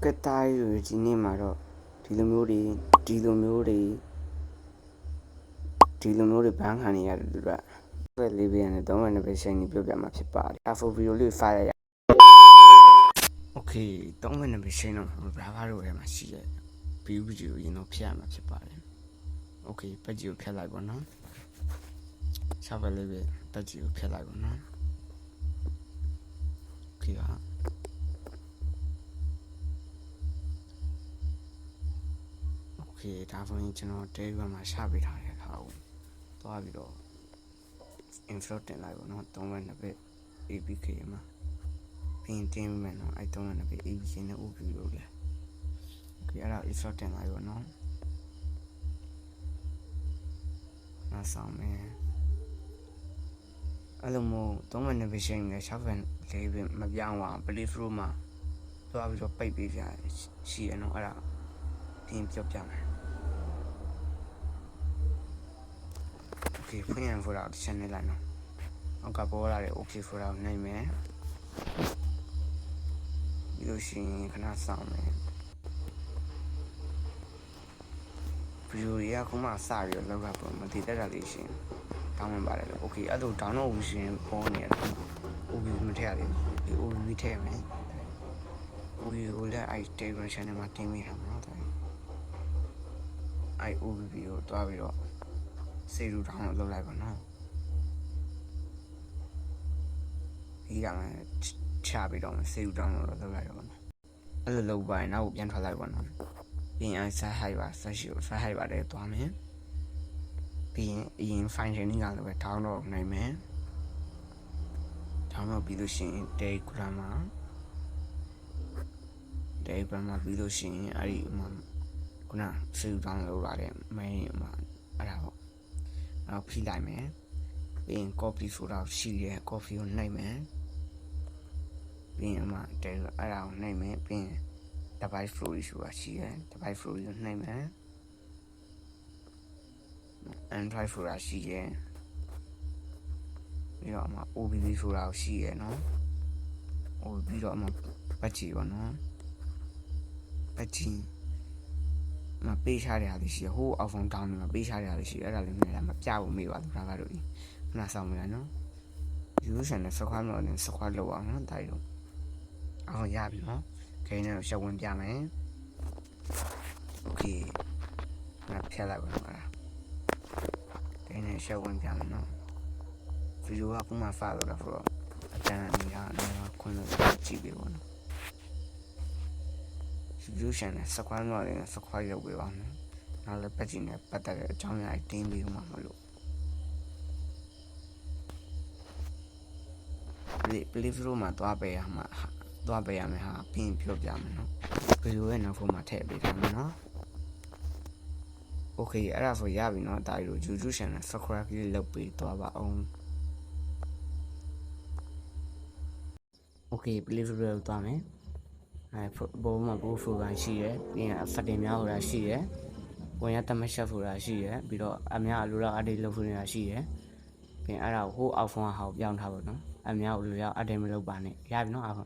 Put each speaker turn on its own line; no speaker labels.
ကက်တိုင်းဒီနေ့မှာတော့ဒီလိုမျိုးတွေဘန်းခံနေရတယ်သူကဘယ်လေးပြန်နဲ့3ဝင်ပဲရှိနေပြောပြမှာဖြစ်ပါတယ်အဖိုဗီဒီယိုလေးဖိုင်ရโอเค3ဝင်ပဲရှိတော့ဘာဘာလို့ရဲမှာရှိရဲဗီဒီယိုရင်တော့ဖျက်ရမှာဖြစ်ပါတယ်โอเคပတ်ကြီးကိုဖျက်လိုက်ပါနော်ဆက်ပဲလေးပဲပတ်ကြီးကိုဖျက်လိုက်ပါနော်โอเคပါဒါဆိုရင်ကျွန်တော် Telegram မှာရှာပေးထားတဲ့အခါကိုသွားပြီးတော့ info တင်လိုက်ပါတော့3နှစ်ပဲ APK မှာပြင်တင်မယ်နော်အဲ့3နှစ်ပဲ APK နဲ့ OP လို့လေโอเคအဲ့ဒါ info တင်လိုက်ပါနော်နောက်ဆောင်မယ်အဲ့လိုမျိုး3နှစ်ပဲရှိနေတယ်6ပဲလေးပဲမပြောင်းအောင် play through မှာသွားပြီးတော့ပိတ်ပေးကြရှိရနော်အဲ့ဒါပြင်ပြောပြမယ်ဖွင့်ရန်ဖို့တော့ channel လိုက်နော်အောက်ကပေါ်လာတဲ့ okay ဖို့တော့နိုင်မယ်ပြီးလို့ရှိရင်ခဏဆောင်မယ်ဗီဒီယိုတွေကခုမှစပြီးတော့လောက်ကပေါ်မတည်တတ်တာလေးရှင်တောင်းဝင်ပါတယ်လို့ okay အဲ့လို download ဝရှင်ပေါ်နေတယ် okay မထည့်ရသေးဘူးဒီ okay ထည့်မယ် okay ကိုလည်းအဲ့ Telegram channel မှာတင်မိတာပေါ့နော်အဲ့ okay ကိုတွားပြီးတော့စေရူတောင်းလုပ်လိုက်ပါနော်ဒီကမှချပြီးတော့စေရူတောင်းလုပ်လိုက်တော့နော်အဲ့လိုလုပ်ပါရင်နောက်ပြန်ထွက်လိုက်ပါနော်ပြီးရင်ဆက်ဟိုက်ပါဆက်ရှိကိုဆက်ဟိုက်ပါတယ်သွားမယ်ပြီးရင်အရင် function ကလည်းပဲ download နိုင်မယ် download ပြီးလို့ရှိရင် Telegram မှာပြီးလို့ရှိရင်အဲ့ဒီမှာခုနစေရူတောင်းလုပ်လာတဲ့ main မှာအဲ့ဒါပေါ့နောက်ဖိလိုက်မယ်ပြီးရင် copy ဆိုတာရှိရဲ copy ကိုနှိပ်မယ်ပြီးရင်အဲ့ဒါကိုနှိပ်မယ်ပြီးရင် device flow ဆိုတာရှိရဲ device flow ကိုနှိပ်မယ် android ဆိုတာရှိရဲပြီးတော့မှ OBB ဆိုတာရှိရဲနော် OBB တော့မှပတ်ချီပါနော်ပတ်ချီမပေးချရတဲ့ရှိဟိုအောက်ဖုန်းတောင်းနေမှာပေးချရတဲ့ရှိအဲ့ဒါလေးနဲ့မပြဖို့မေးပါသူဒါကတော့ခဏဆောင်မယ်နော် user နဲ့ subscribe လုပ်နေ subscribe လုပ်အောင်နော်ဒါရီတော့အောင်ရပြီနော်ခိုင်းနေတော့ရှောက်ဝင်ပြမယ် okay ငါဖျက်လိုက်ပါတော့အဲ့ဒါခိုင်းနေရှောက်ဝင်ပြမယ်နော်ဗီဒီယိုကခုမှဖတ်လို့တော့ဆိုတော့အတန်းနေတာခွင့်လို့ကြည့်ပေးပါနော်solution နဲ့ subscribe လုပ်ရင် subscribe လုပ်ပေးပါမယ်။နောက်လည်းပတ်ကြည့်နေပတ်သက်တဲ့အကြောင်းအရာတွေတင်းပြီးမှမလို့ play through မှာသွားပေးရမယ်ဟာပြင်ပြောပြမယ်နော်။ဗီဒီယိုရဲ့နောက်ဖုန်းမှာထည့်ပေးထားမယ်နော်။ Okay အဲ့ဒါဆိုရပြီနော်ဒါရီတို့ YouTube channel subscribe လေးလုပ်ပေးသွားပါအောင်။ Okay play through လောက်သွားမယ်ဘောမှာဘောဖိုကန်ရှိရယ်ပြီးရင်ဖတ်တင်များဟိုတာရှိရယ်ဝင်ရတမရှက်ဖိုတာရှိရယ်ပြီးတော့အများလိုတော့အတေးလုပ်ဖို့နေတာရှိရယ်ပြီးရင်အဲ့ဒါကိုဟိုအောက်ဖုန်းကဟာကိုပြောင်းထားပါတော့အများကိုလိုရအတေးမလုပ်ပါနဲ့ရပြီနော်အောက်